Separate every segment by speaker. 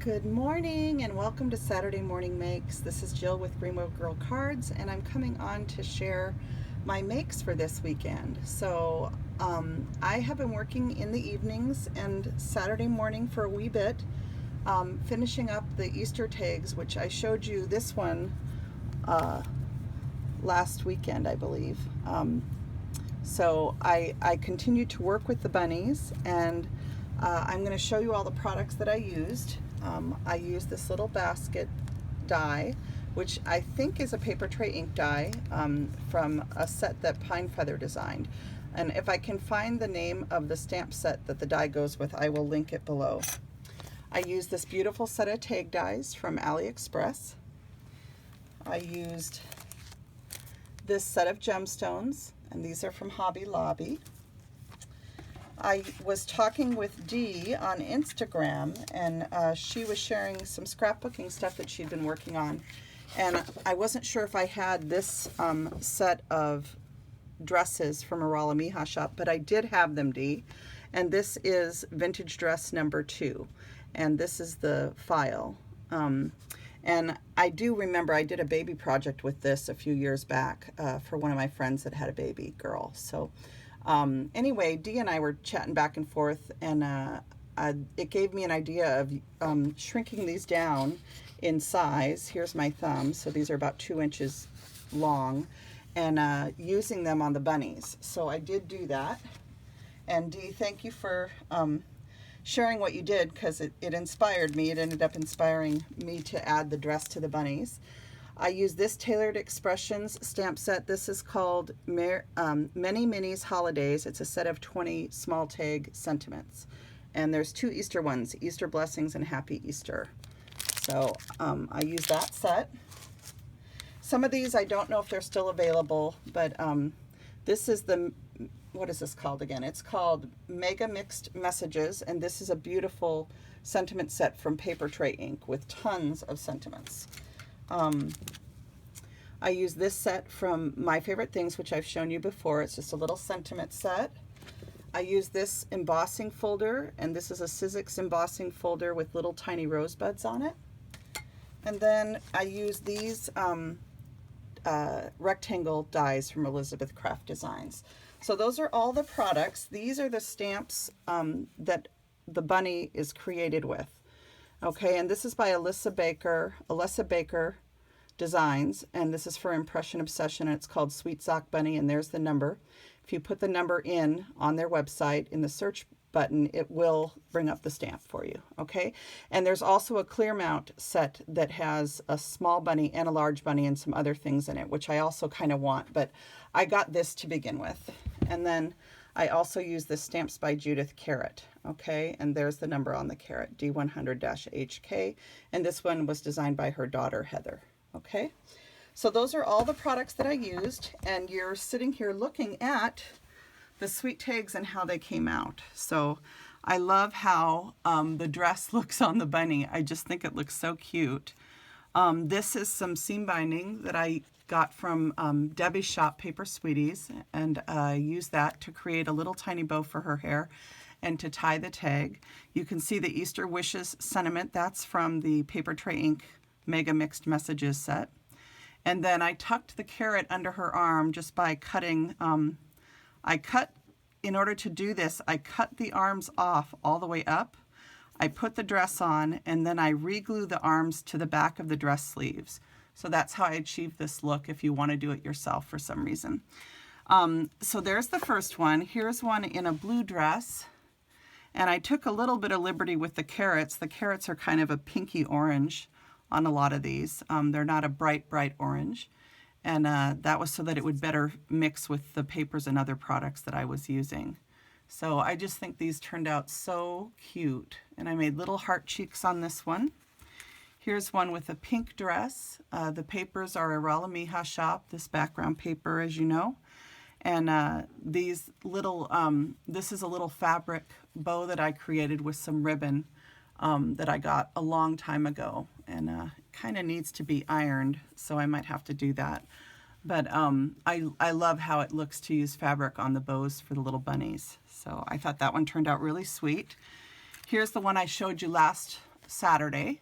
Speaker 1: Good morning and welcome to Saturday Morning Makes. This is Jill with Greenwood Girl Cards, and I'm coming on to share my makes for this weekend. I have been working in the evenings and Saturday morning for a wee bit, finishing up the Easter tags, which I showed you this one last weekend, I believe. I continued to work with the bunnies, and I'm going to show you all the products that I used. I used this little basket die, which I think is a paper tray ink die from a set that Pine Feather designed. And if I can find the name of the stamp set that the die goes with, I will link it below. I used this beautiful set of tag dies from AliExpress. I used this set of gemstones, and these are from Hobby Lobby. I was talking with Dee on Instagram, and she was sharing some scrapbooking stuff that she'd been working on, and I wasn't sure if I had this set of dresses from Iralamija Shop, but I did have them, Dee, and this is vintage dress number 2, and this is the file. And I do remember I did a baby project with this a few years back for one of my friends that had a baby girl. So anyway, Dee and I were chatting back and forth, and it gave me an idea of shrinking these down in size. Here's my thumb, so these are about 2 inches long, and using them on the bunnies. So I did do that. And Dee, thank you for sharing what you did, because it inspired me. It ended up inspiring me to add the dress to the bunnies. I use this Tailored Expressions stamp set. This is called Many Minis Holidays. It's a set of 20 small tag sentiments. And there's 2 Easter ones, Easter Blessings and Happy Easter. So I use that set. Some of these I don't know if they're still available, but this is the, what is this called again? It's called Mega Mixed Messages, and this is a beautiful sentiment set from Paper Tray Ink with tons of sentiments. I use this set from My Favorite Things, which I've shown you before. It's just a little sentiment set. I use this embossing folder, and this is a Sizzix embossing folder with little tiny rosebuds on it. And then I use these rectangle dies from Elizabeth Craft Designs. So those are all the products. These are the stamps that the bunny is created with. Okay, and this is by Alessa Baker Designs, and this is for Impression Obsession, and it's called Sweet Sock Bunny, and there's the number. If you put the number in on their website in the search button, it will bring up the stamp for you, okay? And there's also a clear mount set that has a small bunny and a large bunny and some other things in it, which I also kind of want, but I got this to begin with. And then I also use the Stamps by Judith carrot, okay? And there's the number on the carrot, D100-HK, and this one was designed by her daughter, Heather, okay? So those are all the products that I used, and you're sitting here looking at the sweet tags and how they came out. So I love how the dress looks on the bunny. I just think it looks so cute. This is some seam binding that I got from Debbie's shop, Paper Sweeties, and I used that to create a little tiny bow for her hair and to tie the tag. You can see the Easter Wishes sentiment. That's from the Paper Tray Ink Mega Mixed Messages set. And then I tucked the carrot under her arm just by cutting, in order to do this, I cut the arms off all the way up. I put the dress on, and then I re-glue the arms to the back of the dress sleeves. So that's how I achieved this look if you want to do it yourself for some reason. So there's the first one. Here's one in a blue dress. And I took a little bit of liberty with the carrots. The carrots are kind of a pinky orange on a lot of these. They're not a bright orange. And that was so that it would better mix with the papers and other products that I was using. So I just think these turned out so cute. And I made little heart cheeks on this one. Here's one with a pink dress. The papers are Iralamija Shop, this background paper, as you know. And these little, this is a little fabric bow that I created with some ribbon that I got a long time ago. And kind of needs to be ironed, so I might have to do that. But I love how it looks to use fabric on the bows for the little bunnies. So I thought that one turned out really sweet. Here's the one I showed you last Saturday.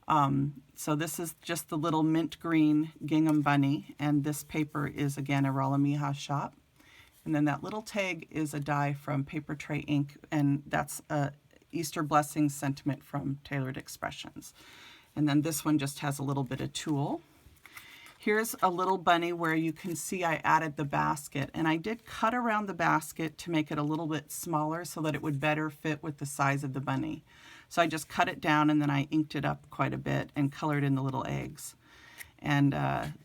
Speaker 1: So this is just the little mint green gingham bunny, and this paper is again Iralamija Shop. And then that little tag is a die from Paper Tray Ink, and that's a Easter Blessing sentiment from Tailored Expressions. And then this one just has a little bit of tulle. Here's a little bunny where you can see I added the basket, and I did cut around the basket to make it a little bit smaller so that it would better fit with the size of the bunny. So I just cut it down and then I inked it up quite a bit and colored in the little eggs. And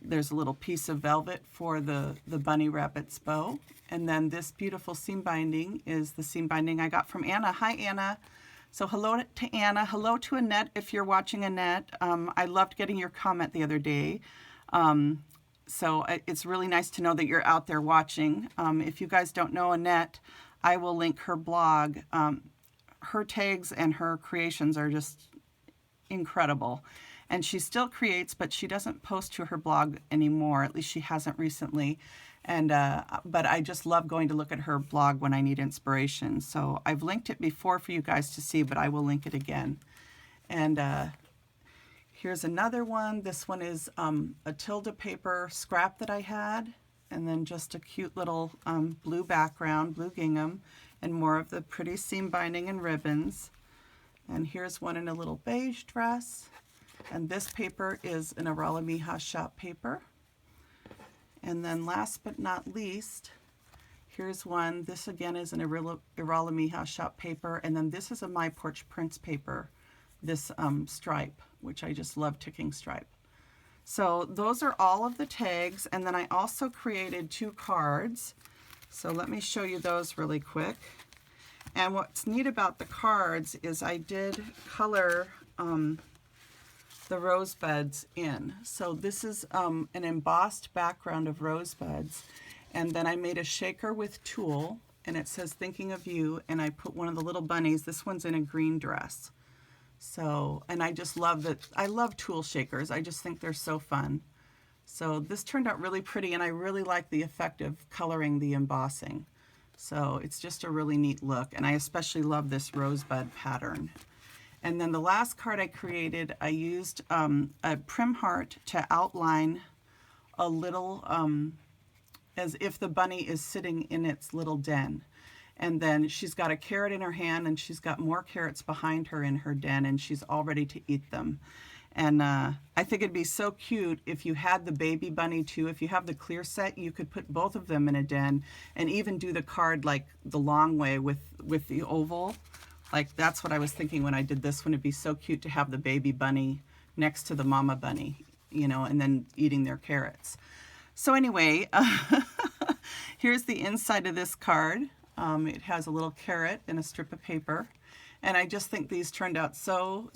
Speaker 1: there's a little piece of velvet for the bunny rabbit's bow. And then this beautiful seam binding is the seam binding I got from Anna. Hi, Anna. So hello to Anna. Hello to Annette if you're watching, Annette. I loved getting your comment the other day. So it's really nice to know that you're out there watching. If you guys don't know Annette, I will link her blog. Her tags and her creations are just incredible. And she still creates, but she doesn't post to her blog anymore. At least she hasn't recently. And but I just love going to look at her blog when I need inspiration. So I've linked it before for you guys to see, but I will link it again. And here's another one. This one is a tilde paper scrap that I had, and then just a cute little blue background, blue gingham, and more of the pretty seam binding and ribbons. And here's one in a little beige dress. And this paper is an Iralamija Shop paper. And then last but not least, here's one. This again is an Iralamija Shop paper. And then this is a My Porch Prints paper, this stripe, which I just love ticking stripe. So those are all of the tags. And then I also created 2 cards. So let me show you those really quick. And what's neat about the cards is I did color the rosebuds in. So this is an embossed background of rosebuds. And then I made a shaker with tulle, and it says thinking of you, and I put one of the little bunnies. This one's in a green dress. So, and I just love that. I love tulle shakers. I just think they're so fun. So this turned out really pretty, and I really like the effect of coloring the embossing. So it's just a really neat look, and I especially love this rosebud pattern. And then the last card I created, I used a prim heart to outline a little, as if the bunny is sitting in its little den. And then she's got a carrot in her hand, and she's got more carrots behind her in her den, and she's all ready to eat them. And I think it'd be so cute if you had the baby bunny too. If you have the clear set, you could put both of them in a den and even do the card like the long way with the oval. Like that's what I was thinking when I did this one. It'd be so cute to have the baby bunny next to the mama bunny, you know, and then eating their carrots. So anyway, here's the inside of this card. It has a little carrot and a strip of paper. And I just think these turned out so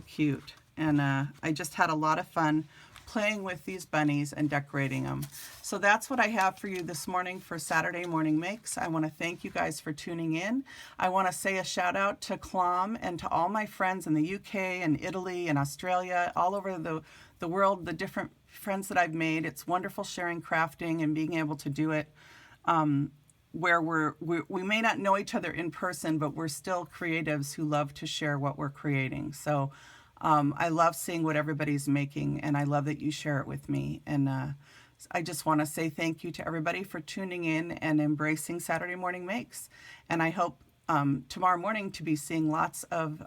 Speaker 1: cute. And I just had a lot of fun playing with these bunnies and decorating them. So that's what I have for you this morning for Saturday Morning Makes. I want to thank you guys for tuning in. I want to say a shout out to Clom and to all my friends in the UK and Italy and Australia, all over the world, the different friends that I've made. It's wonderful sharing crafting and being able to do it where we may not know each other in person, but we're still creatives who love to share what we're creating. So I love seeing what everybody's making, and I love that you share it with me. And I just want to say thank you to everybody for tuning in and embracing Saturday Morning Makes. And I hope tomorrow morning to be seeing lots of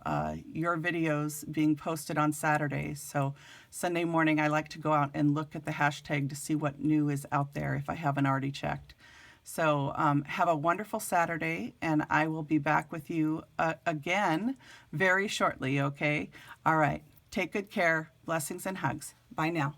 Speaker 1: your videos being posted on Saturdays. So Sunday morning, I like to go out and look at the hashtag to see what new is out there if I haven't already checked. So have a wonderful Saturday, and I will be back with you again very shortly, okay? All right. Take good care. Blessings and hugs. Bye now.